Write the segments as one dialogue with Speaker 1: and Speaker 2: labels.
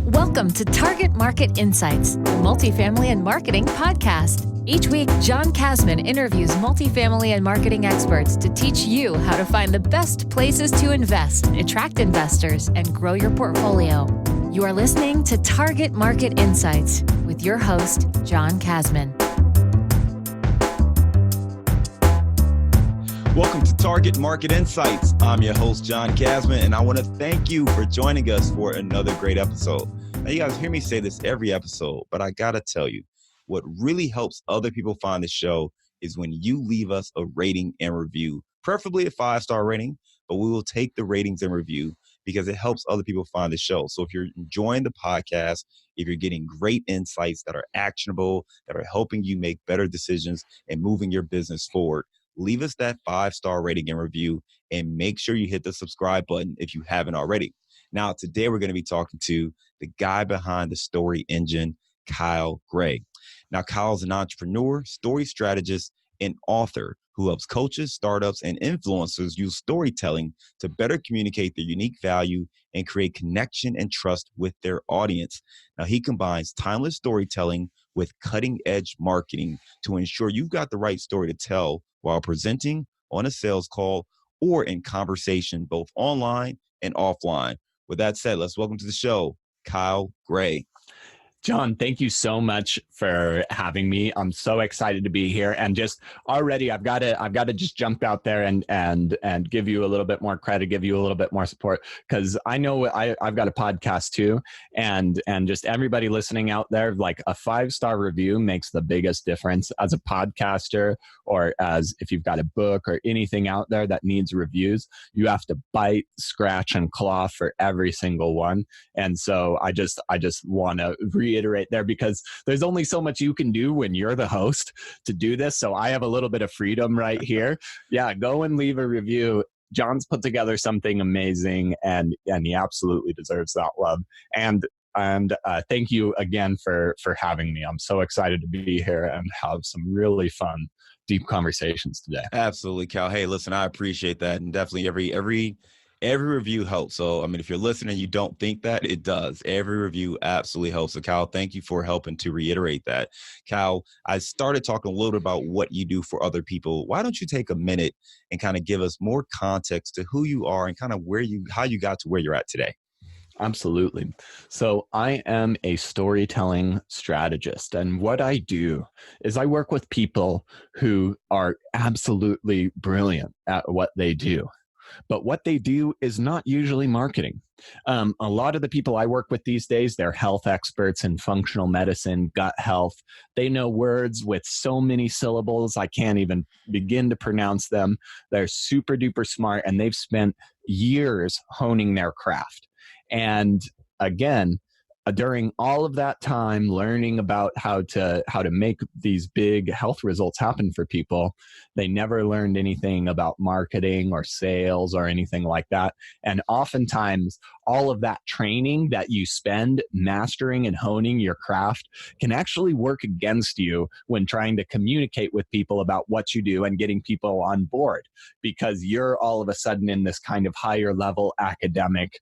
Speaker 1: Welcome to Target Market Insights, the multifamily and marketing podcast. Each week, John Kasman interviews multifamily and marketing experts to teach you how to find the best places to invest, attract investors, and grow your portfolio. You are listening to Target Market Insights with your host, John Kasman.
Speaker 2: Welcome to Target Market Insights. I'm your host, John Kasman, and I want to thank you for joining us for another great episode. Now, you guys hear me say this every episode, but I got to tell you, what really helps other people find the show is when you leave us a rating and review, preferably a 5-star rating, but we will take the ratings and review because it helps other people find the show. So if you're enjoying the podcast, if you're getting great insights that are actionable, that are helping you make better decisions and moving your business forward, leave us that 5-star rating and review, and make sure you hit the subscribe button if you haven't already. Now, today we're going to be talking to the guy behind the story engine, Kyle Gray. Now, Kyle's an entrepreneur, story strategist, and author who helps coaches, startups, and influencers use storytelling to better communicate their unique value and create connection and trust with their audience. Now, he combines timeless storytelling with cutting-edge marketing to ensure you've got the right story to tell while presenting on a sales call or in conversation, both online and offline. With that said, let's welcome to the show, Kyle Gray.
Speaker 3: John, thank you so much for having me. I'm so excited to be here, and just already I've got to just jump out there and give you a little bit more credit, give you a little bit more support, because I know I've got a podcast too, and just everybody listening out there, like a 5-star review makes the biggest difference as a podcaster, or as if you've got a book or anything out there that needs reviews. You have to bite, scratch, and claw for every single one, and so I just want to reiterate there, because there's only so much you can do when you're the host to do this. So I have a little bit of freedom right here. Yeah, go and leave a review. John's put together something amazing, and he absolutely deserves that love. And thank you again for having me. I'm so excited to be here and have some really fun, deep conversations today.
Speaker 2: Absolutely, Kyle. Hey, listen, I appreciate that, and definitely every review helps. So, I mean, if you're listening, you don't think that, it does. Every review absolutely helps. So, Kyle, thank you for helping to reiterate that. Kyle, I started talking a little bit about what you do for other people. Why don't you take a minute and kind of give us more context to who you are and kind of how you got to where you're at today?
Speaker 3: Absolutely. So I am a storytelling strategist, and what I do is I work with people who are absolutely brilliant at what they do. But what they do is not usually marketing. A lot of the people I work with these days, they're health experts in functional medicine, gut health. They know words with so many syllables, I can't even begin to pronounce them. They're super duper smart, and they've spent years honing their craft. And again, during all of that time learning about how to make these big health results happen for people, they never learned anything about marketing or sales or anything like that. And oftentimes, all of that training that you spend mastering and honing your craft can actually work against you when trying to communicate with people about what you do and getting people on board, because you're all of a sudden in this kind of higher level academic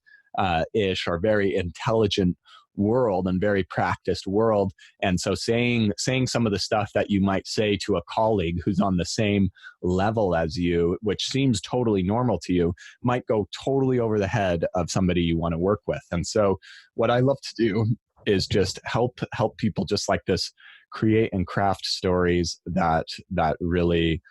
Speaker 3: ish or very intelligent world and very practiced world. And so saying some of the stuff that you might say to a colleague who's on the same level as you, which seems totally normal to you, might go totally over the head of somebody you want to work with. And so what I love to do is just help people just like this create and craft stories that really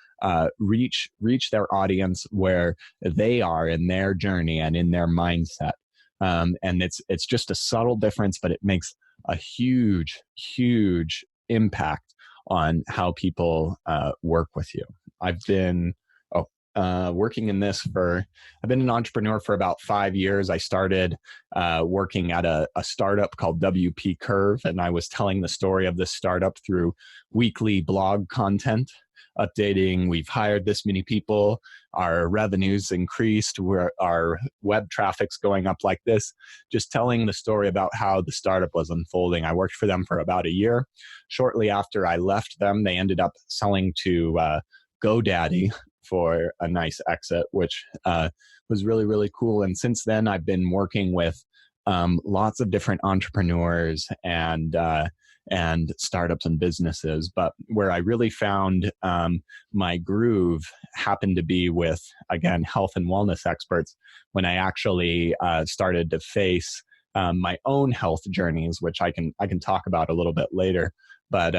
Speaker 3: reach their audience where they are in their journey and in their mindset. And it's just a subtle difference, but it makes a huge, huge impact on how people work with you. I've been working in this I've been an entrepreneur for about 5 years. I started working at a startup called WP Curve, and I was telling the story of this startup through weekly blog content, updating, we've hired this many people, our revenues increased, our web traffic's going up like this, just telling the story about how the startup was unfolding. I worked for them for about a year. Shortly after I left them, they ended up selling to GoDaddy for a nice exit, which was really, really cool. And since then, I've been working with lots of different entrepreneurs and startups and businesses. But where I really found my groove happened to be with, again, health and wellness experts when I actually started to face my own health journeys, which I can talk about a little bit later. But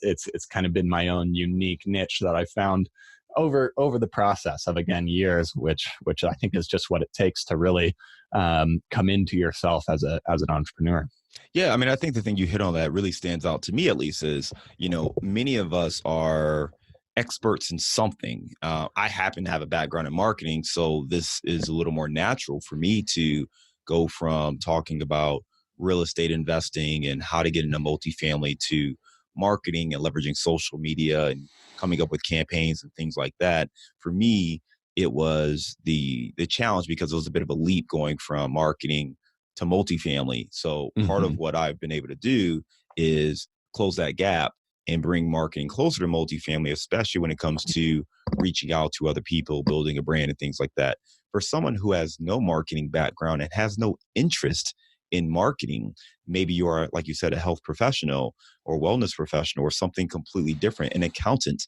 Speaker 3: it's kind of been my own unique niche that I found over the process of, again, years, which I think is just what it takes to really come into yourself as an entrepreneur.
Speaker 2: Yeah, I mean, I think the thing you hit on that really stands out to me, at least, is, many of us are experts in something. I happen to have a background in marketing, so this is a little more natural for me to go from talking about real estate investing and how to get into multifamily to marketing and leveraging social media and coming up with campaigns and things like that. For me, it was the challenge because it was a bit of a leap going from marketing to multifamily. So part of what I've been able to do is close that gap and bring marketing closer to multifamily, especially when it comes to reaching out to other people, building a brand and things like that. For someone who has no marketing background and has no interest in marketing, maybe you are, like you said, a health professional or wellness professional or something completely different, an accountant.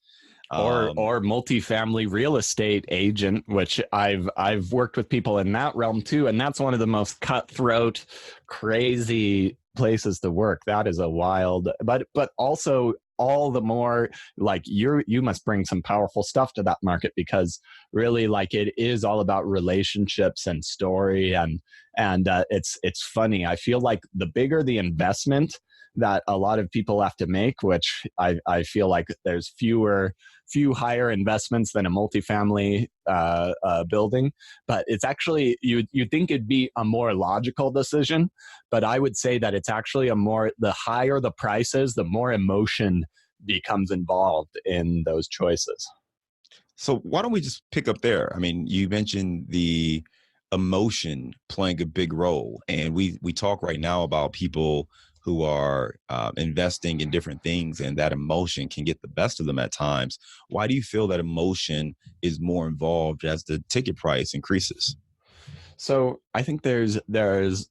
Speaker 3: Or multifamily real estate agent, which I've worked with people in that realm too, and that's one of the most cutthroat, crazy places to work. That is a wild, but also all the more like you must bring some powerful stuff to that market, because really, like, it is all about relationships and story, and it's funny. I feel like the bigger the investment that a lot of people have to make, which I feel like there's few higher investments than a multifamily building, but it's actually, you'd think it'd be a more logical decision, but I would say that it's actually the higher the prices, the more emotion becomes involved in those choices.
Speaker 2: So why don't we just pick up there? I mean, you mentioned the emotion playing a big role, and we talk right now about people who are investing in different things, and that emotion can get the best of them at times. Why do you feel that emotion is more involved as the ticket price increases?
Speaker 3: So I think there's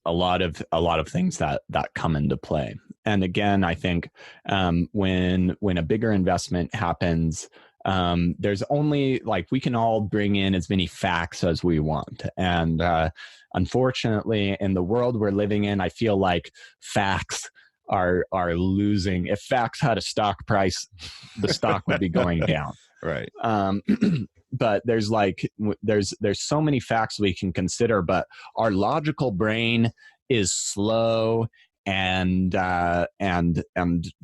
Speaker 3: a lot of things that come into play. And again, I think when a bigger investment happens, there's only, like, we can all bring in as many facts as we want. And unfortunately, in the world we're living in, I feel like facts are losing. If facts had a stock price, the stock would be going down.
Speaker 2: Right.
Speaker 3: But there's so many facts we can consider, but our logical brain is slow and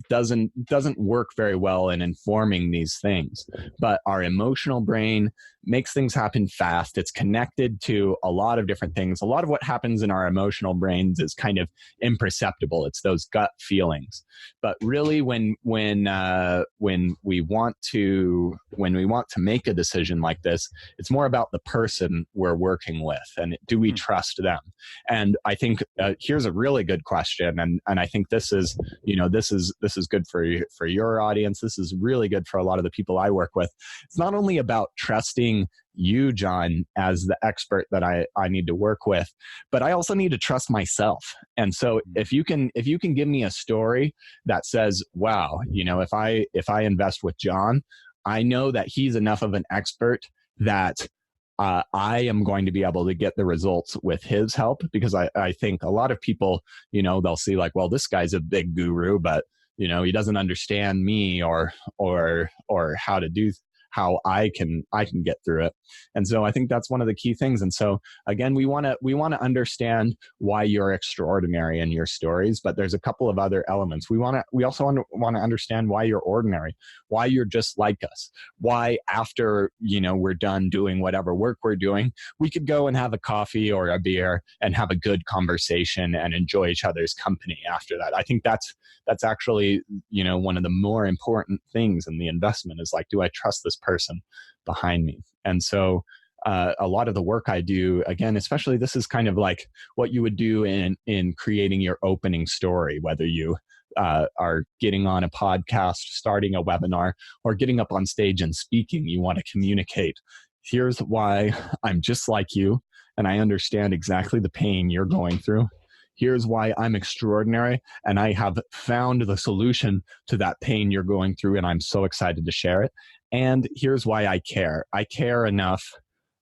Speaker 3: doesn't work very well in informing these things. But our emotional brain makes things happen fast. It's connected to a lot of different things. A lot of what happens in our emotional brains is kind of imperceptible. It's those gut feelings. But really, when we want to make a decision like this, it's more about the person we're working with, and do we trust them? And I think here's a really good question, and I think this is good for your audience. This is really good for a lot of the people I work with. It's not only about trusting you, John, as the expert that I need to work with, but I also need to trust myself. And so if you can give me a story that says, wow, if I invest with John, I know that he's enough of an expert that I am going to be able to get the results with his help, because I think a lot of people, they'll see, like, well, this guy's a big guru, but he doesn't understand me or how to do how I can get through it. And so I think that's one of the key things. And so again, we want to understand why you're extraordinary in your stories, but there's a couple of other elements. We also want to understand why you're ordinary, why you're just like us, why after, we're done doing whatever work we're doing, we could go and have a coffee or a beer and have a good conversation and enjoy each other's company after that. I think that's actually, one of the more important things in the investment is, like, do I trust this person behind me? And so a lot of the work I do, again, especially this is kind of like what you would do in creating your opening story, whether you are getting on a podcast, starting a webinar, or getting up on stage and speaking. You want to communicate, here's why I'm just like you, and I understand exactly the pain you're going through. Here's why I'm extraordinary, and I have found the solution to that pain you're going through, and I'm so excited to share it. And here's why I care. I care enough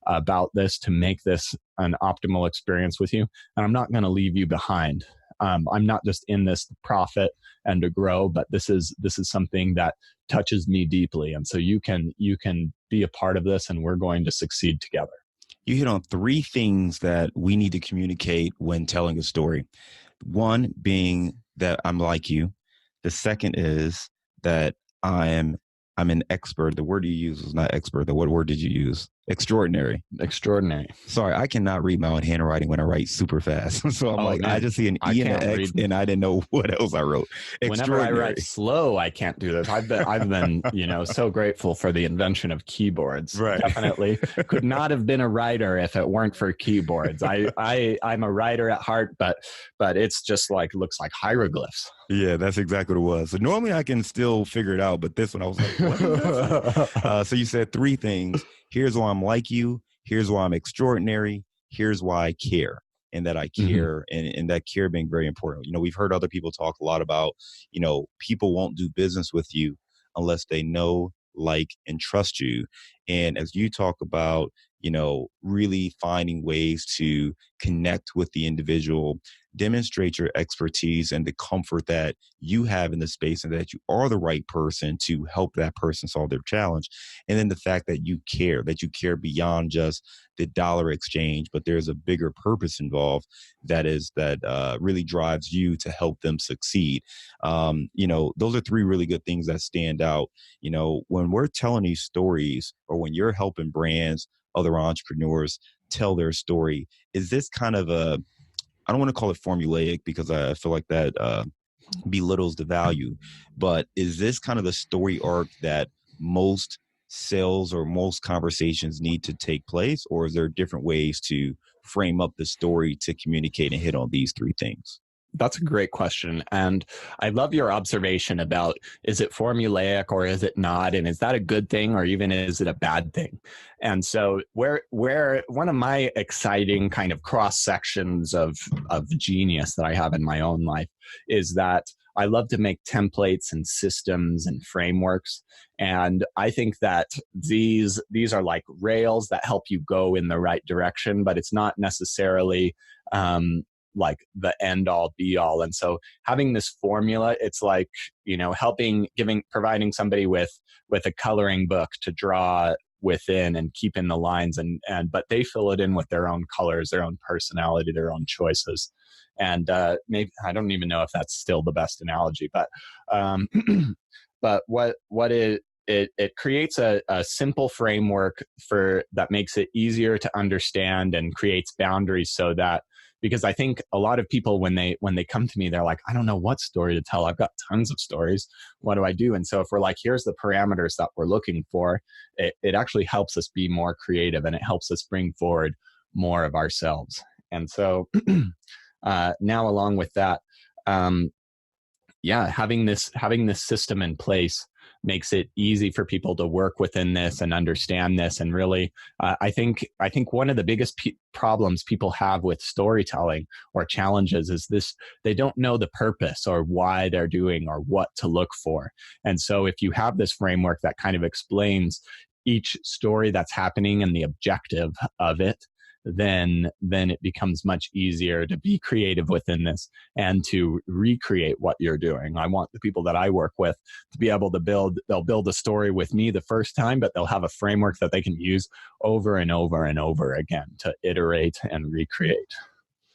Speaker 3: about this to make this an optimal experience with you, and I'm not going to leave you behind. I'm not just in this to profit and to grow, but this is something that touches me deeply, and so you can be a part of this, and we're going to succeed together.
Speaker 2: You hit on three things that we need to communicate when telling a story. One being that I'm like you. The second is that I'm an expert. The word you used was not expert. What word did you use? Extraordinary.
Speaker 3: Extraordinary.
Speaker 2: Sorry, I cannot read my own handwriting when I write super fast. So I'm I just see an E and an X, and I didn't know what else I wrote.
Speaker 3: Whenever I write slow, I can't do this. I've been so grateful for the invention of keyboards.
Speaker 2: Right.
Speaker 3: Definitely could not have been a writer if it weren't for keyboards. I'm a writer at heart, but it's just looks like hieroglyphs.
Speaker 2: Yeah, that's exactly what it was. So normally I can still figure it out, but this one I was like, what is this? So you said three things. Here's why I'm like you. Here's why I'm extraordinary. Here's why I care, and that I care, and that care being very important. We've heard other people talk a lot about, people won't do business with you unless they know, like, and trust you. And as you talk about, really finding ways to connect with the individual, demonstrate your expertise and the comfort that you have in the space, and that you are the right person to help that person solve their challenge. And then the fact that you care beyond just the dollar exchange, but there's a bigger purpose involved that really drives you to help them succeed. Those are three really good things that stand out. When we're telling these stories, or when you're helping brands, other entrepreneurs tell their story, is this kind of I don't want to call it formulaic, because I feel like that belittles the value, but is this kind of the story arc that most sales or most conversations need to take place, or is there different ways to frame up the story to communicate and hit on these three things?
Speaker 3: That's a great question. And I love your observation about, is it formulaic or is it not? And is that a good thing, or even is it a bad thing? And so where one of my exciting kind of cross sections of genius that I have in my own life is that I love to make templates and systems and frameworks. And I think that these are like rails that help you go in the right direction, but it's not necessarily like the end all be all. And so having this formula, it's like, providing somebody with a coloring book to draw within and keep in the lines, but they fill it in with their own colors, their own personality, their own choices. And maybe, I don't even know if that's still the best analogy, but but what it creates a simple framework that makes it easier to understand and creates boundaries, so that, because I think a lot of people, when they come to me, they're like, I don't know what story to tell. I've got tons of stories. What do I do? And so if we're like, here's the parameters that we're looking for, it actually helps us be more creative, and it helps us bring forward more of ourselves. And so now, along with that, having this system in place makes it easy for people to work within this and understand this. And really, I think one of the biggest problems people have with storytelling or challenges is this: they don't know the purpose or why they're doing or what to look for. And so if you have this framework that kind of explains each story that's happening and the objective of it, then it becomes much easier to be creative within this and to recreate what you're doing. I want the people that I work with to be able to they'll build a story with me the first time, but they'll have a framework that they can use over and over and over again to iterate and recreate.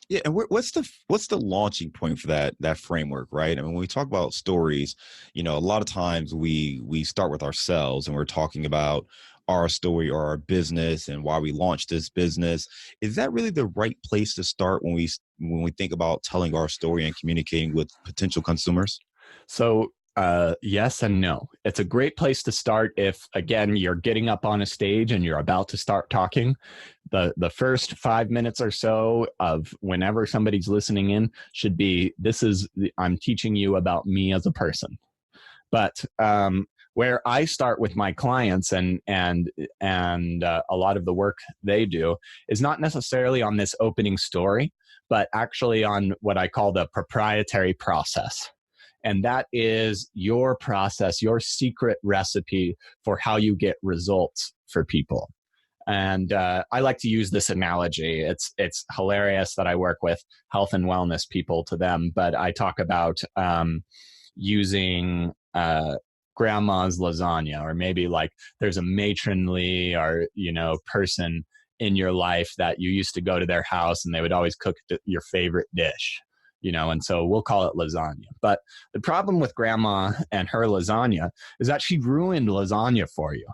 Speaker 2: Yeah, and what's the launching point for that framework, right? I mean, when we talk about stories, a lot of times we start with ourselves, and we're talking about our story or our business and why we launched this business. Is that really the right place to start when we think about telling our story and communicating with potential consumers?
Speaker 3: So yes and no. It's a great place to start if, again, you're getting up on a stage and you're about to start talking. The first 5 minutes or so of whenever somebody's listening in should be, I'm teaching you about me as a person. But where I start with my clients and a lot of the work they do is not necessarily on this opening story, but actually on what I call the proprietary process. And that is your process, your secret recipe for how you get results for people. And I like to use this analogy. It's hilarious that I work with health and wellness people to them, but I talk about using grandma's lasagna, or maybe like there's a matronly or person in your life that you used to go to their house and they would always cook your favorite dish. And so we'll call it lasagna. But the problem with grandma and her lasagna is that she ruined lasagna for you.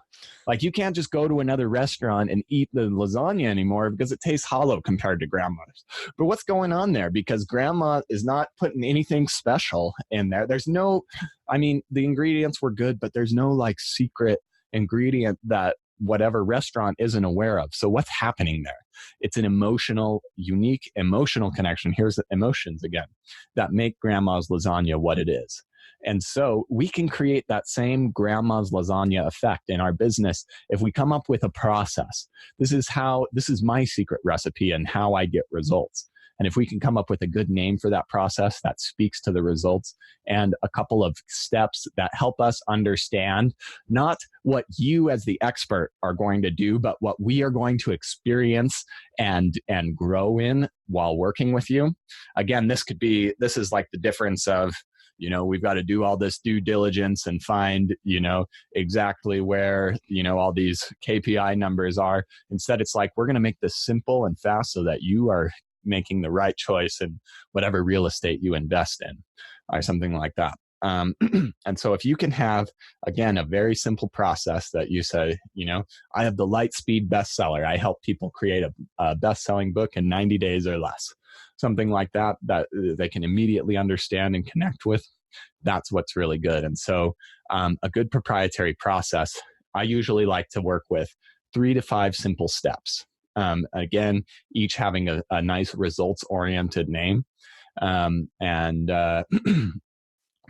Speaker 3: Like, you can't just go to another restaurant and eat the lasagna anymore because it tastes hollow compared to grandma's. But what's going on there? Because grandma is not putting anything special in there. There's no, the ingredients were good, but there's no like secret ingredient that whatever restaurant isn't aware of. So what's happening there? It's an unique emotional connection. Here's the emotions again that make grandma's lasagna what it is. And so we can create that same grandma's lasagna effect in our business if we come up with a process. This is my secret recipe and how I get results. And if we can come up with a good name for that process that speaks to the results, and a couple of steps that help us understand not what you as the expert are going to do, but what we are going to experience and grow in while working with you. Again, this is like the difference of, we've got to do all this due diligence and find, exactly where, all these KPI numbers are. Instead, it's like, we're going to make this simple and fast so that you are making the right choice in whatever real estate you invest in, or something like that. And so if you can have, again, a very simple process that you say, I have the light speed bestseller. I help people create a best-selling book in 90 days or less. Something like that they can immediately understand and connect with. That's what's really good. And so a good proprietary process, I usually like to work with 3 to 5 simple steps. Again, each having a nice results-oriented name. And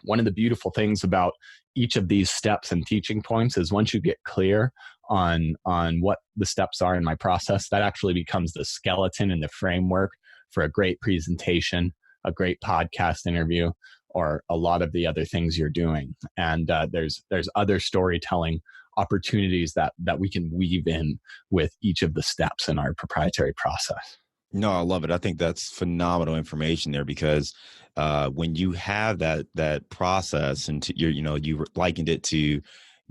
Speaker 3: one of the beautiful things about each of these steps and teaching points is once you get clear on what the steps are in my process, that actually becomes the skeleton and the framework for a great presentation, a great podcast interview, or a lot of the other things you're doing. And there's other storytelling opportunities that we can weave in with each of the steps in our proprietary process.
Speaker 2: No, I love it. I think that's phenomenal information there, because when you have that process, and you likened it to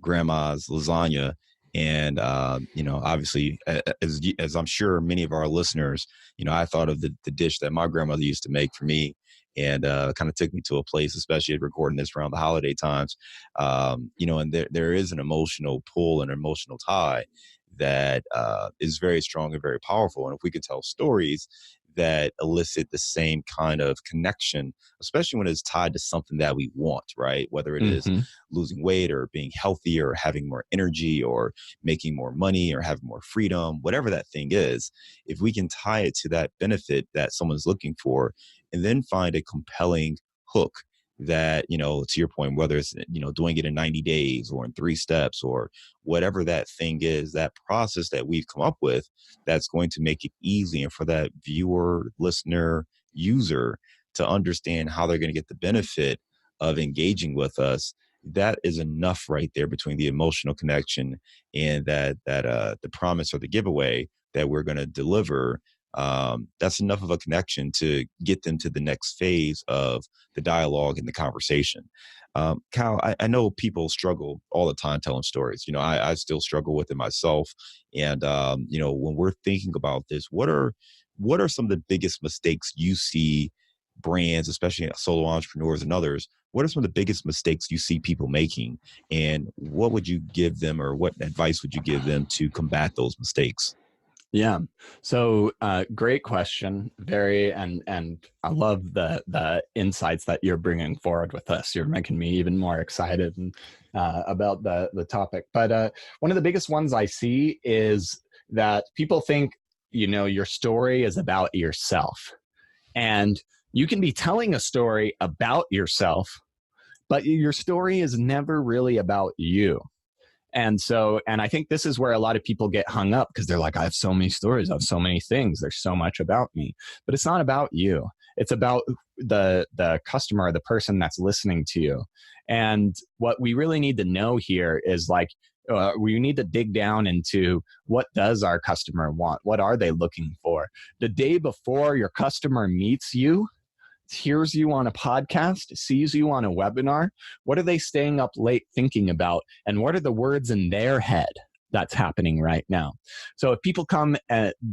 Speaker 2: grandma's lasagna, and obviously, as I'm sure many of our listeners, I thought of the dish that my grandmother used to make for me, and kind of took me to a place, especially recording this around the holiday times. And there is an emotional pull and emotional tie that is very strong and very powerful. And if we could tell stories that elicit the same kind of connection, especially when it's tied to something that we want, right? Whether it is losing weight or being healthier or having more energy or making more money or having more freedom, whatever that thing is, if we can tie it to that benefit that someone's looking for, and then find a compelling hook that, to your point, whether it's, doing it in 90 days or in 3 steps or whatever that thing is, that process that we've come up with, that's going to make it easy. And for that viewer, listener, user to understand how they're going to get the benefit of engaging with us, that is enough right there between the emotional connection and that the promise or the giveaway that we're going to deliver. That's enough of a connection to get them to the next phase of the dialogue and the conversation. Kyle, I know people struggle all the time telling stories. I still struggle with it myself. And, when we're thinking about this, what are some of the biggest mistakes you see brands, especially solo entrepreneurs and others, what are some of the biggest mistakes you see people making? And what would you give them, or what advice would you give them to combat those mistakes?
Speaker 3: Yeah. So great question. Very, and I love the insights that you're bringing forward with us. You're making me even more excited about the topic. But one of the biggest ones I see is that people think, your story is about yourself. And you can be telling a story about yourself, but your story is never really about you. And I think this is where a lot of people get hung up because they're like, I have so many stories, I have so many things, there's so much about me. But it's not about you. It's about the customer, the person that's listening to you. And what we really need to know here is like, we need to dig down into what does our customer want? What are they looking for? The day before your customer meets you, hears you on a podcast, sees you on a webinar, what are they staying up late thinking about? And what are the words in their head that's happening right now? So if people come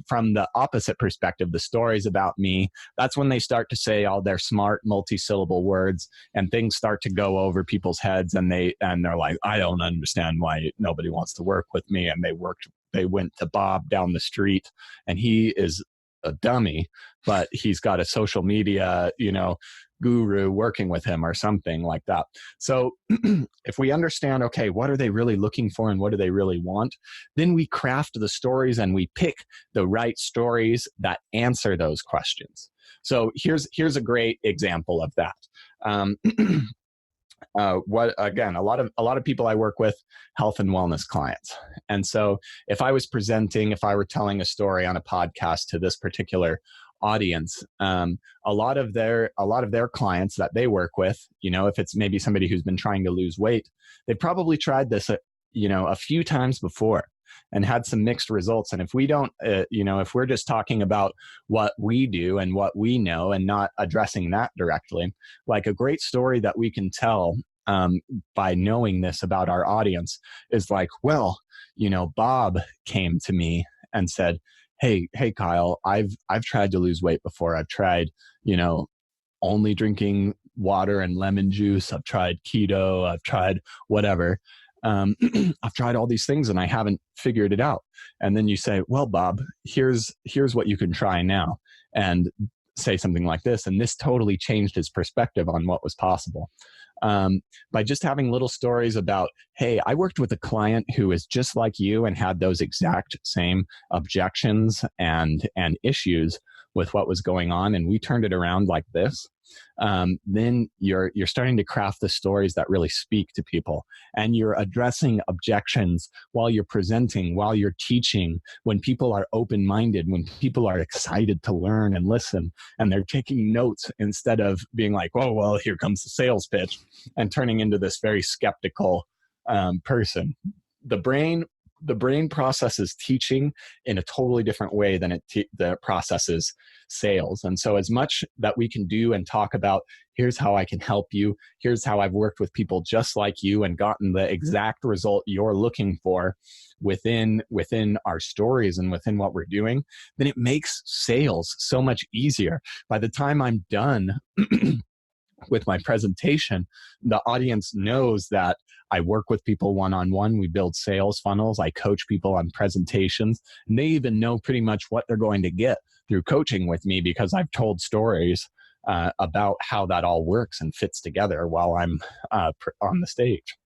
Speaker 3: from the opposite perspective, the stories about me, that's when they start to say all their smart multi-syllable words and things start to go over people's heads, and they're like, I don't understand why nobody wants to work with me. And they went to Bob down the street and he is a dummy, but he's got a social media, guru working with him or something like that. So if we understand, okay, what are they really looking for and what do they really want? Then we craft the stories and we pick the right stories that answer those questions. So here's a great example of that. A lot of people I work with, health and wellness clients. And so if I were telling a story on a podcast to this particular audience, a lot of their clients that they work with, if it's maybe somebody who's been trying to lose weight, they probably tried this, a few times before and had some mixed results. And if we don't, if we're just talking about what we do and what we know and not addressing that directly, like a great story that we can tell by knowing this about our audience is like, well, Bob came to me and said, Hey, Kyle, I've tried to lose weight before. I've tried, only drinking water and lemon juice. I've tried keto. I've tried whatever. I've tried all these things and I haven't figured it out. And then you say, well, Bob, here's what you can try now, and say something like this. And this totally changed his perspective on what was possible. By just having little stories about, hey, I worked with a client who is just like you and had those exact same objections and issues with what was going on, and we turned it around like this. Then you're starting to craft the stories that really speak to people, and you're addressing objections while you're presenting, while you're teaching, when people are open-minded, when people are excited to learn and listen, and they're taking notes instead of being like, oh, well, here comes the sales pitch, and turning into this very skeptical person. The brain processes teaching in a totally different way than it processes sales. And so as much that we can do and talk about, here's how I can help you, here's how I've worked with people just like you and gotten the exact result you're looking for within our stories and within what we're doing, then it makes sales so much easier. By the time I'm done with my presentation, the audience knows that I work with people one-on-one. We build sales funnels. I coach people on presentations. And they even know pretty much what they're going to get through coaching with me because I've told stories about how that all works and fits together while I'm on the stage.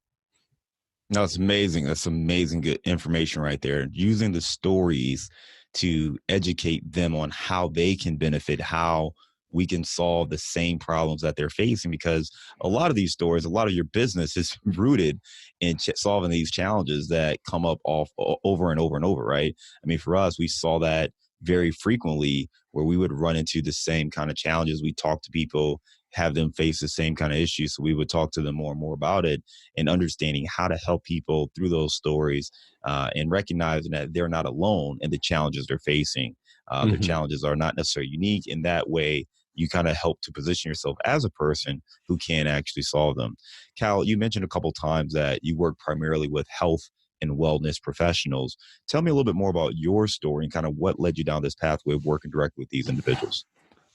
Speaker 2: No, it's amazing. That's amazing good information right there. Using the stories to educate them on how they can benefit, how we can solve the same problems that they're facing, because a lot of these stories, a lot of your business is rooted in solving these challenges that come up over and over and over, right? I mean, for us, we saw that very frequently where we would run into the same kind of challenges. We talk to people, have them face the same kind of issues. So we would talk to them more and more about it and understanding how to help people through those stories and recognizing that they're not alone in the challenges they're facing. Their challenges are not necessarily unique. In that way, you kind of help to position yourself as a person who can actually solve them. Cal, you mentioned a couple of times that you work primarily with health and wellness professionals. Tell me a little bit more about your story and kind of what led you down this pathway of working directly with these individuals.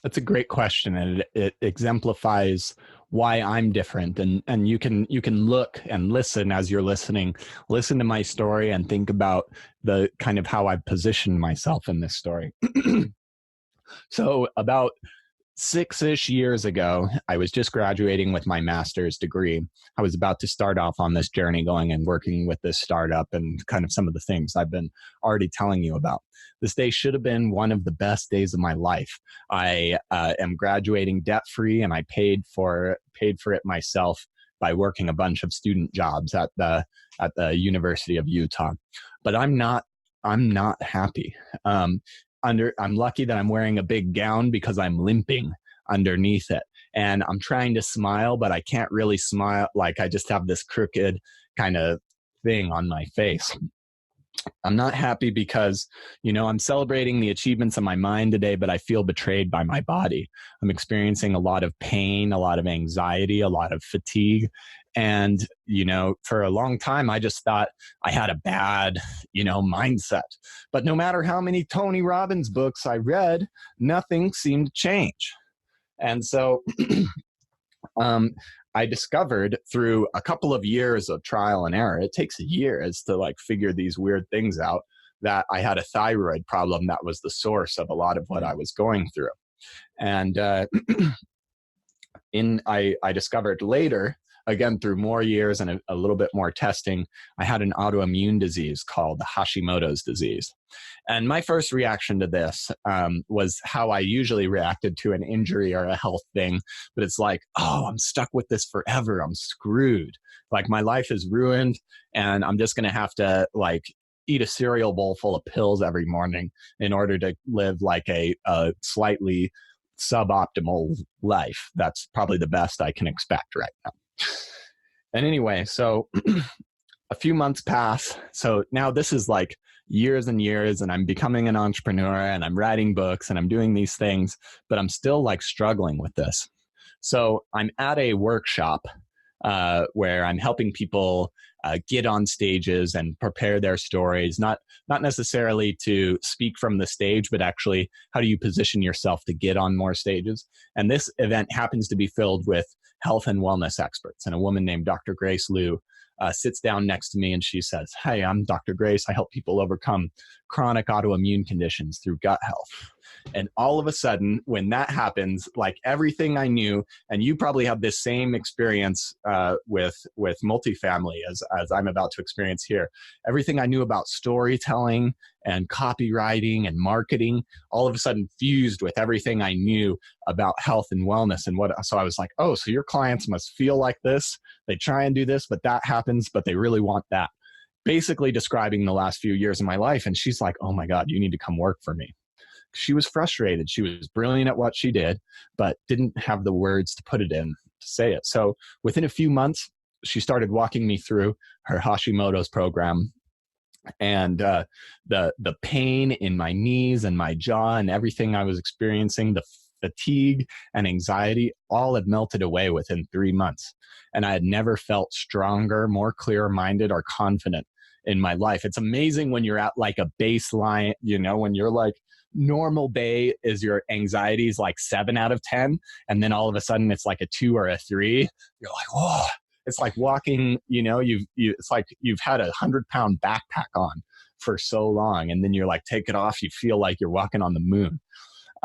Speaker 3: That's a great question, and it exemplifies why I'm different. And you can look and listen as you're listening, listen to my story and think about the kind of how I've positioned myself in this story. So about 6-ish years ago, I was just graduating with my master's degree. I was about to start off on this journey going and working with this startup and kind of some of the things I've been already telling you about. This day should have been one of the best days of my life. I am graduating debt-free, and I paid for it myself by working a bunch of student jobs at the University of Utah. But I'm not happy. I'm lucky that I'm wearing a big gown because I'm limping underneath it. And I'm trying to smile, but I can't really smile. Like, I just have this crooked kind of thing on my face. I'm not happy because, I'm celebrating the achievements of my mind today, but I feel betrayed by my body. I'm experiencing a lot of pain, a lot of anxiety, a lot of fatigue. And, for a long time, I just thought I had a bad, mindset. But no matter how many Tony Robbins books I read, nothing seemed to change. And so I discovered through a couple of years of trial and error, it takes years to figure these weird things out, that I had a thyroid problem that was the source of a lot of what I was going through. And I discovered later, again, through more years and a little bit more testing, I had an autoimmune disease called Hashimoto's disease. And my first reaction to this was how I usually reacted to an injury or a health thing. But it's like, oh, I'm stuck with this forever. I'm screwed. Like, my life is ruined, and I'm just going to have to eat a cereal bowl full of pills every morning in order to live a slightly suboptimal life. That's probably the best I can expect right now. And anyway, so a few months pass. So now this is years and years, and I'm becoming an entrepreneur, and I'm writing books, and I'm doing these things, but I'm still struggling with this. So I'm at a workshop where I'm helping people get on stages and prepare their stories, not necessarily to speak from the stage, but actually, how do you position yourself to get on more stages? And this event happens to be filled with health and wellness experts. And a woman named Dr. Grace Liu sits down next to me, and she says, "Hey, I'm Dr. Grace. I help people overcome chronic autoimmune conditions through gut health." And all of a sudden, when that happens, everything I knew, and you probably have this same experience with multifamily as I'm about to experience here, everything I knew about storytelling and copywriting and marketing, all of a sudden fused with everything I knew about health and wellness. And so I was like, oh, so your clients must feel like this. They try and do this, but that happens, but they really want that. Basically describing the last few years of my life. And she's like, oh my God, you need to come work for me. She was frustrated. She was brilliant at what she did, but didn't have the words to put it in to say it. So within a few months, she started walking me through her Hashimoto's program. And the pain in my knees and my jaw and everything I was experiencing, the fatigue and anxiety, all had melted away within 3 months. And I had never felt stronger, more clear-minded, or confident in my life. It's amazing when you're at a baseline, when you're normal day is your anxiety is 7 out of 10. And then all of a sudden it's a 2 or a 3. You're like, whoa. It's like walking, it's like you've had a 100-pound backpack on for so long. And then you're take it off. You feel like you're walking on the moon.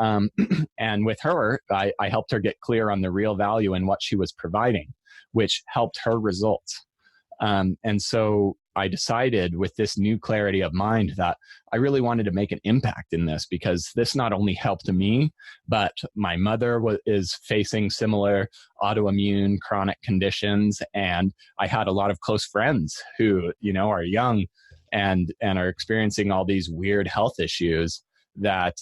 Speaker 3: And with her, I helped her get clear on the real value in what she was providing, which helped her results. And so I decided with this new clarity of mind that I really wanted to make an impact in this, because this not only helped me, but my mother is facing similar autoimmune chronic conditions. And I had a lot of close friends who, are young and are experiencing all these weird health issues that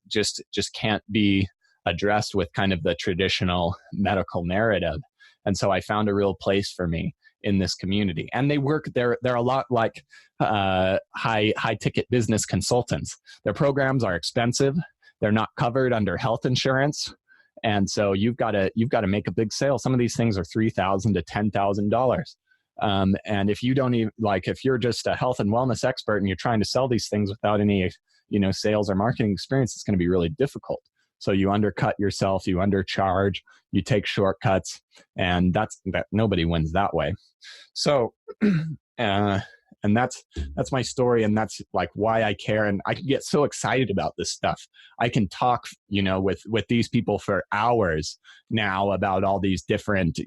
Speaker 3: just can't be addressed with kind of the traditional medical narrative. And so I found a real place for me in this community. And they're a lot like high ticket business consultants. Their programs are expensive. They're not covered under health insurance. And so you've got to make a big sale. Some of these things are $3,000 to $10,000. And if you don't even if you're just a health and wellness expert and you're trying to sell these things without any, sales or marketing experience, it's going to be really difficult. So you undercut yourself, you undercharge, you take shortcuts, and that nobody wins that way. So And that's my story. And that's like why I care. And I can get so excited about this stuff. I can talk, with these people for hours now about all these different,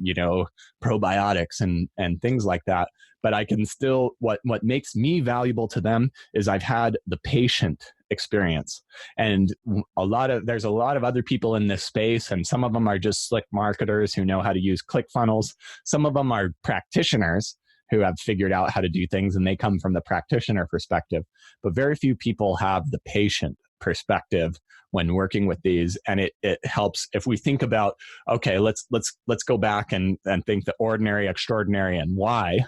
Speaker 3: probiotics and things like that. But I can still, what makes me valuable to them is I've had the patient experience. And there's a lot of other people in this space, and some of them are just slick marketers who know how to use ClickFunnels. Some of them are practitioners who have figured out how to do things, and they come from the practitioner perspective. But very few people have the patient perspective when working with these. And it helps if we think about, okay, let's go back and think the ordinary, extraordinary, and why.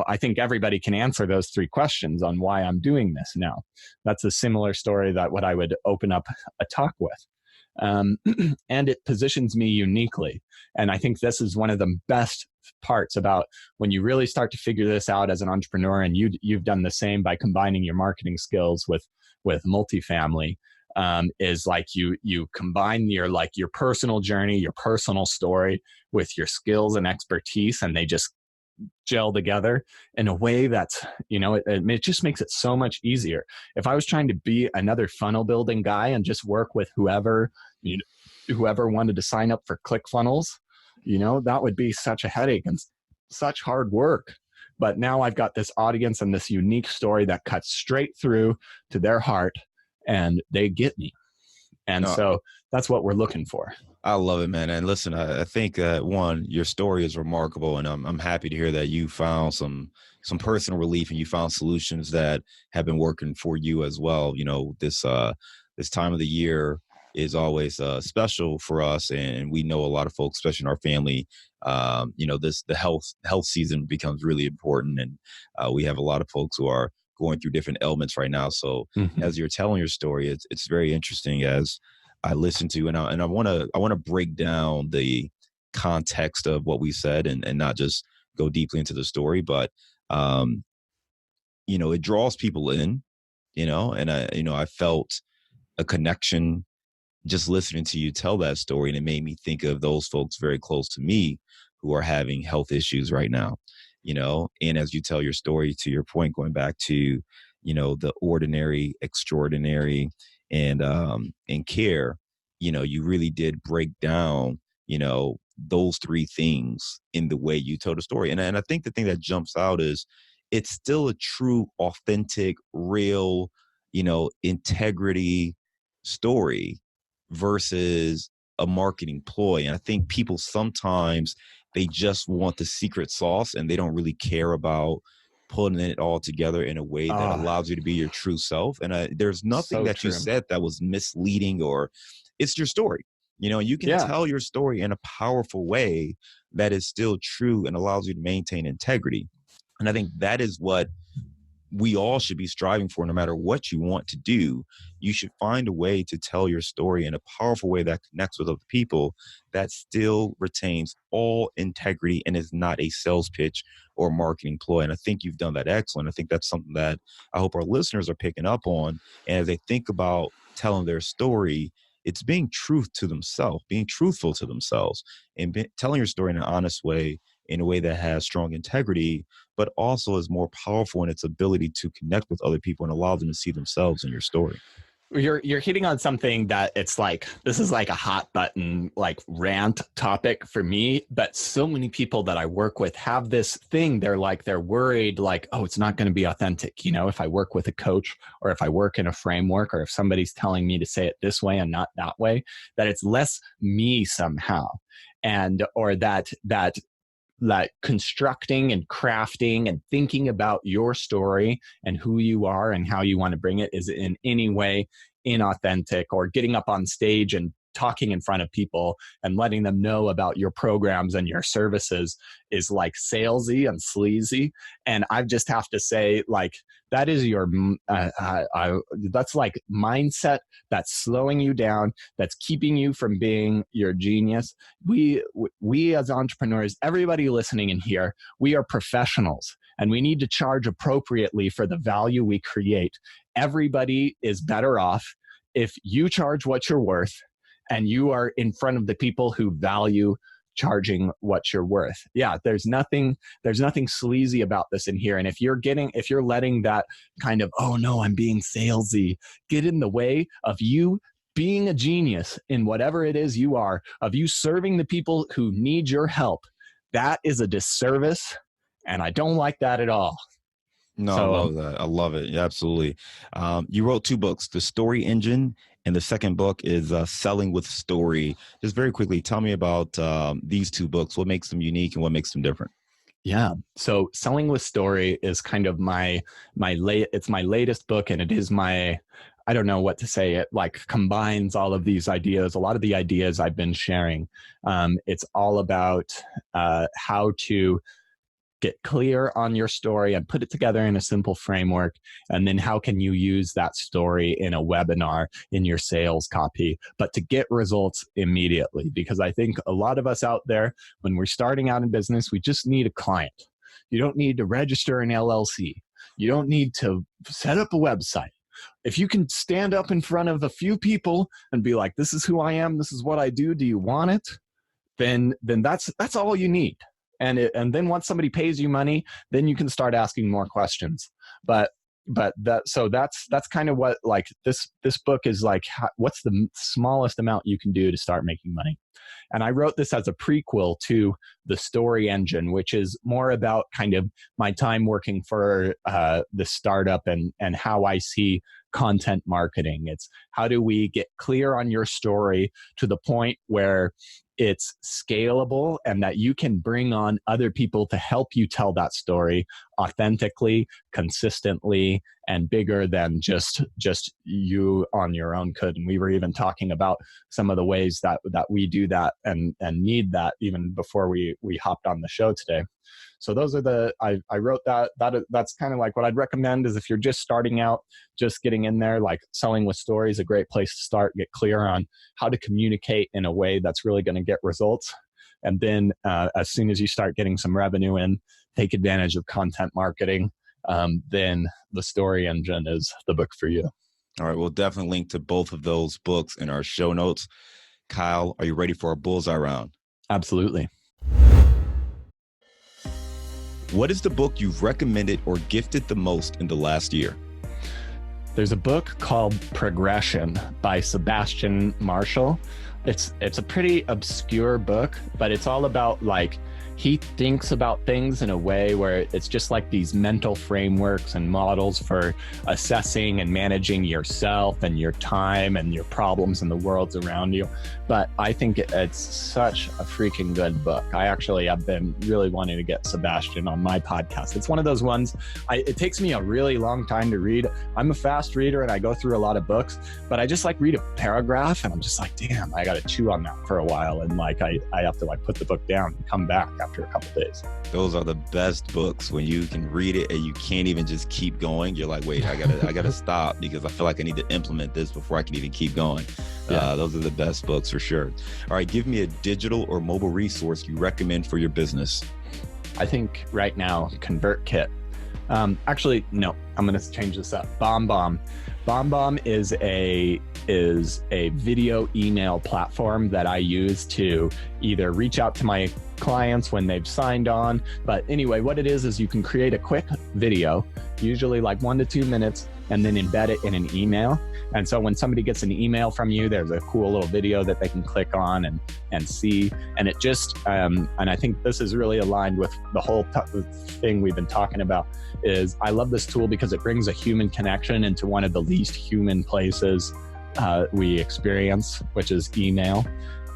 Speaker 3: I think everybody can answer those three questions on why I'm doing this now. That's a similar story that what I would open up a talk with. And it positions me uniquely. And I think this is one of the best parts about when you really start to figure this out as an entrepreneur, and you've done the same by combining your marketing skills with multifamily, is like you combine your personal journey, your personal story with your skills and expertise, and they just gel together in a way that's, it just makes it so much easier. If I was trying to be another funnel building guy and just work with whoever wanted to sign up for ClickFunnels, that would be such a headache and such hard work. But now I've got this audience and this unique story that cuts straight through to their heart, and they get me. And so that's what we're looking for.
Speaker 2: I love it, man. And listen, I think one, your story is remarkable, and I'm happy to hear that you found some personal relief and you found solutions that have been working for you as well. This time of the year is always special for us, and we know a lot of folks, especially in our family. The health season becomes really important, and we have a lot of folks who are going through different ailments right now. So as you're telling your story, it's very interesting as I listen to, and I want to break down the context of what we said and not just go deeply into the story, but it draws people in, and I felt a connection just listening to you tell that story, and it made me think of those folks very close to me who are having health issues right now, and as you tell your story, to your point, going back to, the ordinary, extraordinary, and care, you really did break down, those three things in the way you told the story. And I think the thing that jumps out is it's still a true, authentic, real, integrity story versus a marketing ploy. And I think people sometimes, they just want the secret sauce and they don't really care about putting it all together in a way that allows you to be your true self. And there's nothing that you said that was misleading, or it's your story. You can tell your story in a powerful way that is still true and allows you to maintain integrity. And I think that is what we all should be striving for. No matter what you want to do, you should find a way to tell your story in a powerful way that connects with other people, that still retains all integrity and is not a sales pitch or marketing ploy. And I think you've done that excellent. I think that's something that I hope our listeners are picking up on. And as they think about telling their story, it's being truthful to themselves, and telling your story in an honest way, in a way that has strong integrity, but also is more powerful in its ability to connect with other people and allow them to see themselves in your story.
Speaker 3: You're hitting on something that it's like, this is like a hot button, like rant topic for me, but so many people that I work with have this thing. They're worried, like, oh, it's not going to be authentic. If I work with a coach, or if I work in a framework, or if somebody's telling me to say it this way and not that way, that it's less me somehow. Or that constructing and crafting and thinking about your story and who you are and how you want to bring it is in any way inauthentic, or getting up on stage and talking in front of people and letting them know about your programs and your services is like salesy and sleazy. And I just have to say, like, that is that's like mindset that's slowing you down, that's keeping you from being your genius. We as entrepreneurs, everybody listening in here, we are professionals, and we need to charge appropriately for the value we create. Everybody is better off if you charge what you're worth, and you are in front of the people who value charging what you're worth. Yeah, there's nothing sleazy about this in here. And if you're letting that kind of, oh no, I'm being salesy, get in the way of you being a genius in whatever it is you are, of you serving the people who need your help, that is a disservice. And I don't like that at all.
Speaker 2: No, I love that. I love it. Yeah, absolutely. You wrote 2 books, The Story Engine, and the second book is Selling with Story. Just very quickly, tell me about these 2 books. What makes them unique and what makes them different?
Speaker 3: Yeah. So Selling with Story is kind of it's my latest book, and it is I don't know what to say. It like combines all of these ideas, a lot of the ideas I've been sharing. It's all about how to get clear on your story and put it together in a simple framework. And then how can you use that story in a webinar, in your sales copy, but to get results immediately? Because I think a lot of us out there, when we're starting out in business, we just need a client. You don't need to register an LLC. You don't need to set up a website. If you can stand up in front of a few people and be like, this is who I am, this is what I do, do you want it? Then that's all you need. And then once somebody pays you money, then you can start asking more questions. But that's kind of what, like, this book is like, what's the smallest amount you can do to start making money? And I wrote this as a prequel to The Story Engine, which is more about kind of my time working for the startup and how I see content marketing. It's how do we get clear on your story to the point where it's scalable and that you can bring on other people to help you tell that story authentically, consistently, and bigger than just you on your own could. And we were even talking about some of the ways that we do that and need that even before we hopped on the show today. So those are I wrote that's kind of like what I'd recommend is if you're just starting out, just getting in there, like Selling with Story is a great place to start, get clear on how to communicate in a way that's really going to get results. And then as soon as you start getting some revenue in, take advantage of content marketing. Then The Story Engine is the book for you.
Speaker 2: All right. We'll definitely link to both of those books in our show notes. Kyle, are you ready for our Bullseye Round?
Speaker 3: Absolutely.
Speaker 2: What is the book you've recommended or gifted the most in the last year?
Speaker 3: There's a book called Progression by Sebastian Marshall. It's a pretty obscure book, but it's all about, like, he thinks about things in a way where it's just like these mental frameworks and models for assessing and managing yourself and your time and your problems and the worlds around you. But I think it's such a freaking good book. I actually have been really wanting to get Sebastian on my podcast. It's one of those ones, it takes me a really long time to read. I'm a fast reader and I go through a lot of books, but I just like read a paragraph and I'm just like, damn, I got to chew on that for a while. And like, I have to like put the book down and come back after a couple days.
Speaker 2: Those are the best books when you can read it and you can't even just keep going. You're like, wait, I gotta stop because I feel like I need to implement this before I can even keep going. Yeah. Those are the best books for sure. All right, give me a digital or mobile resource you recommend for your business.
Speaker 3: I think right now, ConvertKit. Actually, no, I'm going to change this up. BombBomb. BombBomb is a video email platform that I use to either reach out to my clients when they've signed on. But anyway, what it is you can create a quick video, usually like 1 to 2 minutes, and then embed it in an email. And so when somebody gets an email from you, there's a cool little video that they can click on and see. And it just, and I think this is really aligned with the whole thing we've been talking about, is I love this tool because it brings a human connection into one of the least human places we experience, which is email.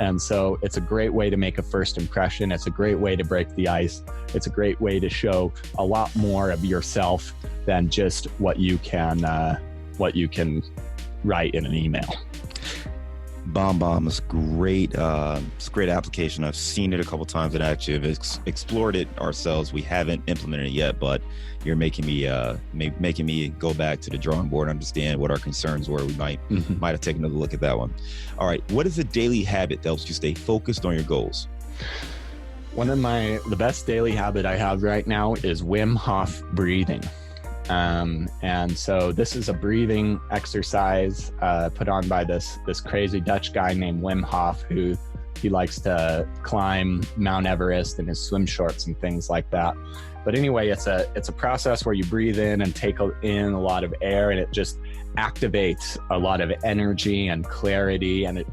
Speaker 3: And so it's a great way to make a first impression. It's a great way to break the ice. It's a great way to show a lot more of yourself than just what you can write in an email.
Speaker 2: BombBomb is great. It's a great application. I've seen it a couple times and actually have explored it ourselves. We haven't implemented it yet, but you're making me go back to the drawing board and understand what our concerns were. We might have taken another look at that one. All right. What is a daily habit that helps you stay focused on your goals?
Speaker 3: One of the best daily habit I have right now is Wim Hof breathing. And so this is a breathing exercise put on by this crazy Dutch guy named Wim Hof, who he likes to climb Mount Everest in his swim shorts and things like that. But anyway, it's a process where you breathe in and take in a lot of air, and it just activates a lot of energy and clarity, and it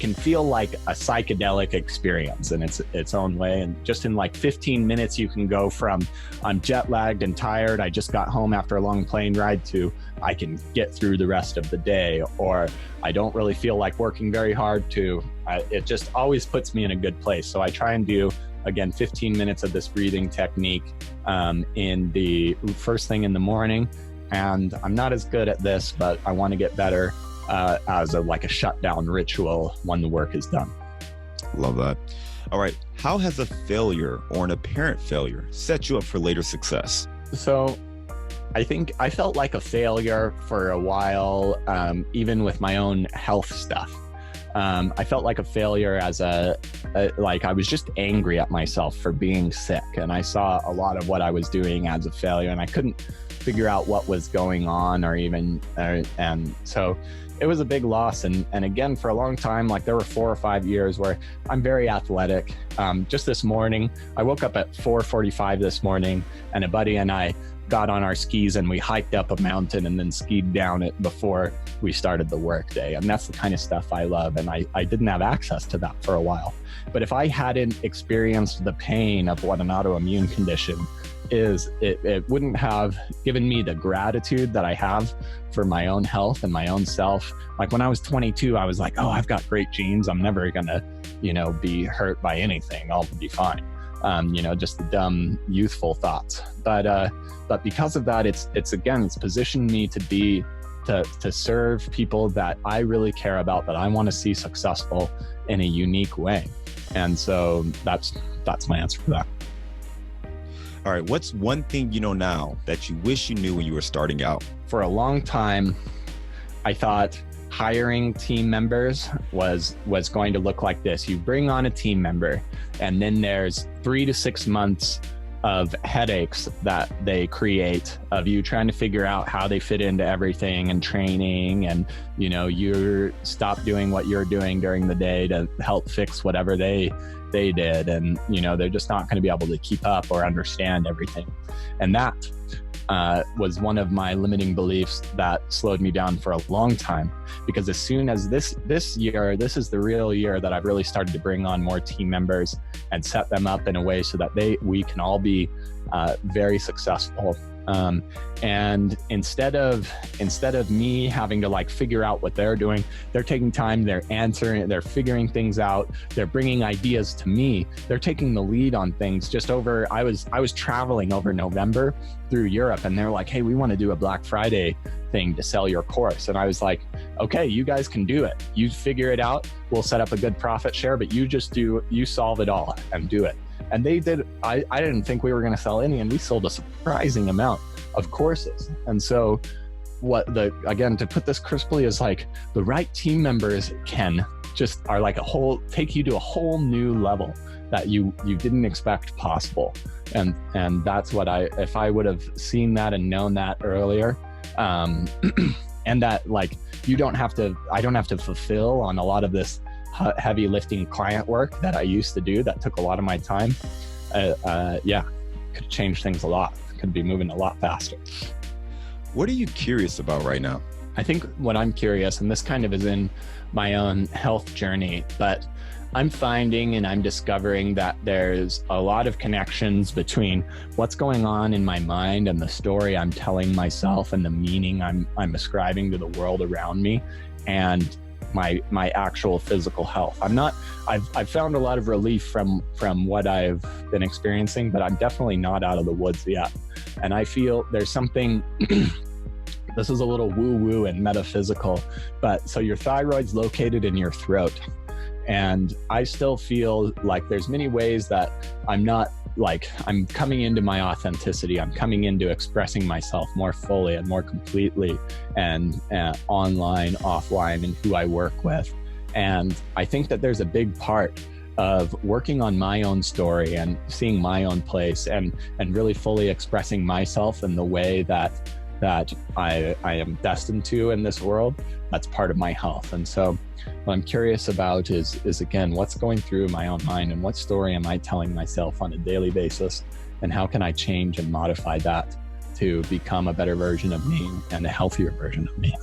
Speaker 3: can feel like a psychedelic experience in its own way. And just in like 15 minutes, you can go from I'm jet lagged and tired, I just got home after a long plane ride, to I can get through the rest of the day, or I don't really feel like working very hard, to it just always puts me in a good place. So I try and do, again, 15 minutes of this breathing technique in the first thing in the morning. And I'm not as good at this, but I want to get better as a shutdown ritual when the work is done.
Speaker 2: Love that. All right. How has a failure or an apparent failure set you up for later success?
Speaker 3: So I think I felt like a failure for a while, even with my own health stuff. I felt like a failure as I was just angry at myself for being sick. And I saw a lot of what I was doing as a failure, and I couldn't figure out what was going on and so it was a big loss. And again, for a long time, there were 4 or 5 years where I'm very athletic. Just this morning, I woke up at 4:45 this morning, and a buddy and I got on our skis and we hiked up a mountain and then skied down it before we started the workday. And that's the kind of stuff I love. And I didn't have access to that for a while. But if I hadn't experienced the pain of what an autoimmune condition is, it wouldn't have given me the gratitude that I have for my own health and my own self. Like when I was 22, I was like, oh, I've got great genes. I'm never gonna, be hurt by anything. I'll be fine. Just the dumb youthful thoughts. But because of that, it's positioned me to serve people that I really care about, that I want to see successful in a unique way. And so that's my answer for that.
Speaker 2: All right. What's one thing you know now that you wish you knew when you were starting out?
Speaker 3: For a long time, I thought hiring team members was going to look like this. You bring on a team member, and then there's 3 to 6 months of headaches that they create of you trying to figure out how they fit into everything, and training, and you stop doing what you're doing during the day to help fix whatever they did, and they're just not going to be able to keep up or understand everything. And that was one of my limiting beliefs that slowed me down for a long time, because as soon as this year, this is the real year that I've really started to bring on more team members and set them up in a way so that we can all be very successful. And instead of me having to figure out what they're doing, they're taking time, they're answering, they're figuring things out, they're bringing ideas to me, they're taking the lead on things. I was traveling over November through Europe, and they're like, hey, we want to do a Black Friday thing to sell your course. And I was like, okay, you guys can do it. You figure it out. We'll set up a good profit share, but you solve it all and do it. And they did. I didn't think we were going to sell any, and we sold a surprising amount of courses. And so again, to put this crisply, is the right team members are take you to a whole new level that you didn't expect possible. And that's what if I would have seen that and known that earlier, and that I don't have to fulfill on a lot of this heavy lifting client work that I used to do that took a lot of my time. Could change things a lot. Could be moving a lot faster.
Speaker 2: What are you curious about right now?
Speaker 3: I think what I'm curious, and this kind of is in my own health journey, but I'm finding and I'm discovering that there's a lot of connections between what's going on in my mind and the story I'm telling myself and the meaning I'm ascribing to the world around me, and my actual physical health. I've found a lot of relief from what I've been experiencing, but I'm definitely not out of the woods yet. And I feel there's something, this is a little woo-woo and metaphysical, but so your thyroid's located in your throat. And I still feel like there's many ways that I'm coming into my authenticity. I'm coming into expressing myself more fully and more completely, and online, offline, and who I work with. And I think that there's a big part of working on my own story and seeing my own place and really fully expressing myself in the way that I am destined to in this world. That's part of my health. And so what I'm curious about is again, what's going through my own mind and what story am I telling myself on a daily basis, and how can I change and modify that to become a better version of me and a healthier version of me.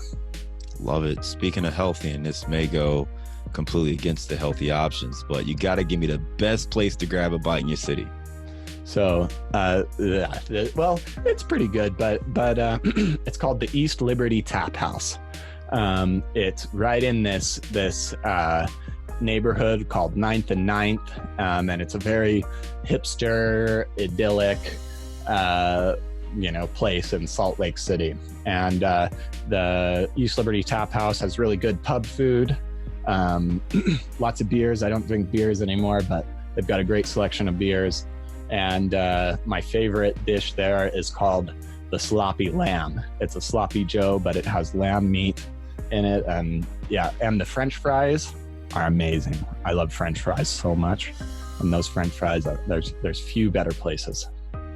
Speaker 2: Love it. Speaking of healthy, and this may go completely against the healthy options, but you got to give me the best place to grab a bite in your city.
Speaker 3: So, well, it's pretty good, but it's called the East Liberty Tap House. It's right in this neighborhood called 9th and 9th, and it's a very hipster, idyllic, place in Salt Lake City. And the East Liberty Tap House has really good pub food, lots of beers. I don't drink beers anymore, but they've got a great selection of beers. And my favorite dish there is called the sloppy lamb. It's a sloppy Joe, but it has lamb meat in it. And the French fries are amazing. I love French fries so much. And those French fries, there's few better places.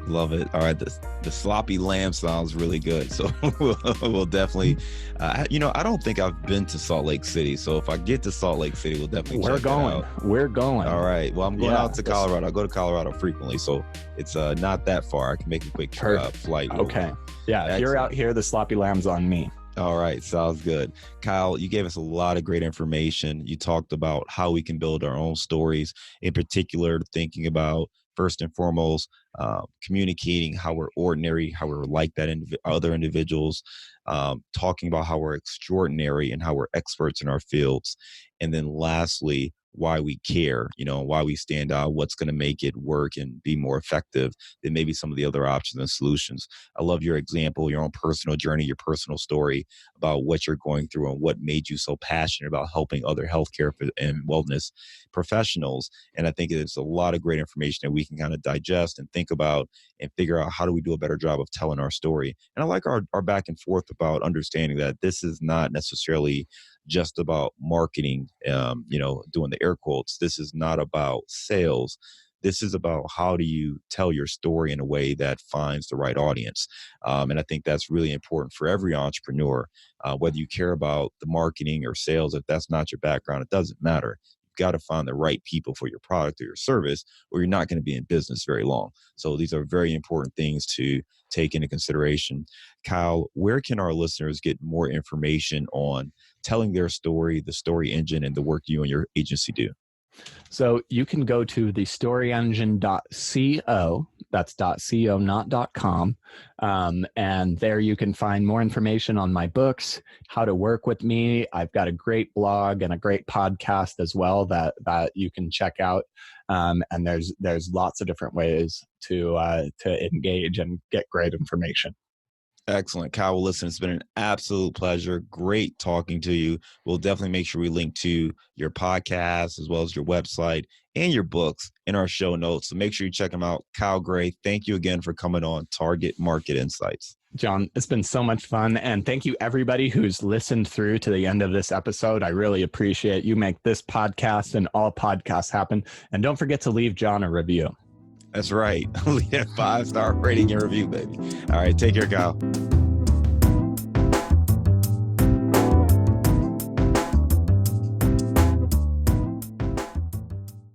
Speaker 2: Love it. All right. The sloppy lamb sounds really good. So we'll definitely, I don't think I've been to Salt Lake City. So if I get to Salt Lake City, we'll definitely check it out.
Speaker 3: We're going.
Speaker 2: All right. Well, I'm going out to Colorado. I go to Colorado frequently. So it's not that far. I can make a quick flight.
Speaker 3: Okay. Yeah. Excellent. If you're out here, the sloppy lamb's on me.
Speaker 2: All right. Sounds good. Kyle, you gave us a lot of great information. You talked about how we can build our own stories, in particular, thinking about first and foremost, communicating how we're ordinary, how we're like that other individuals, talking about how we're extraordinary and how we're experts in our fields. And then lastly, why we care, why we stand out, what's going to make it work and be more effective than maybe some of the other options and solutions. I love your example, your own personal journey, your personal story about what you're going through and what made you so passionate about helping other healthcare and wellness professionals. And I think it's a lot of great information that we can kind of digest and think about and figure out how do we do a better job of telling our story. And I like our back and forth about understanding that this is not necessarily just about marketing, doing the air quotes. This is not about sales. This is about how do you tell your story in a way that finds the right audience. And I think that's really important for every entrepreneur, whether you care about the marketing or sales. If that's not your background, it doesn't matter. You've got to find the right people for your product or your service, or you're not going to be in business very long. So these are very important things to take into consideration. Kyle, where can our listeners get more information on telling their story, the story engine, and the work you and your agency do?
Speaker 3: So you can go to the storyengine.co. That's .co, not .com. And there you can find more information on my books, how to work with me. I've got a great blog and a great podcast as well that you can check out. And there's lots of different ways to engage and get great information.
Speaker 2: Excellent. Kyle, well, listen, it's been an absolute pleasure. Great talking to you. We'll definitely make sure we link to your podcast as well as your website and your books in our show notes. So make sure you check them out. Kyle Gray, thank you again for coming on Target Market Insights.
Speaker 3: John, it's been so much fun. And thank you, everybody who's listened through to the end of this episode. I really appreciate it. You make this podcast and all podcasts happen. And don't forget to leave John a review.
Speaker 2: That's right. Leave a 5-star rating and review, baby. All right. Take care, Kyle.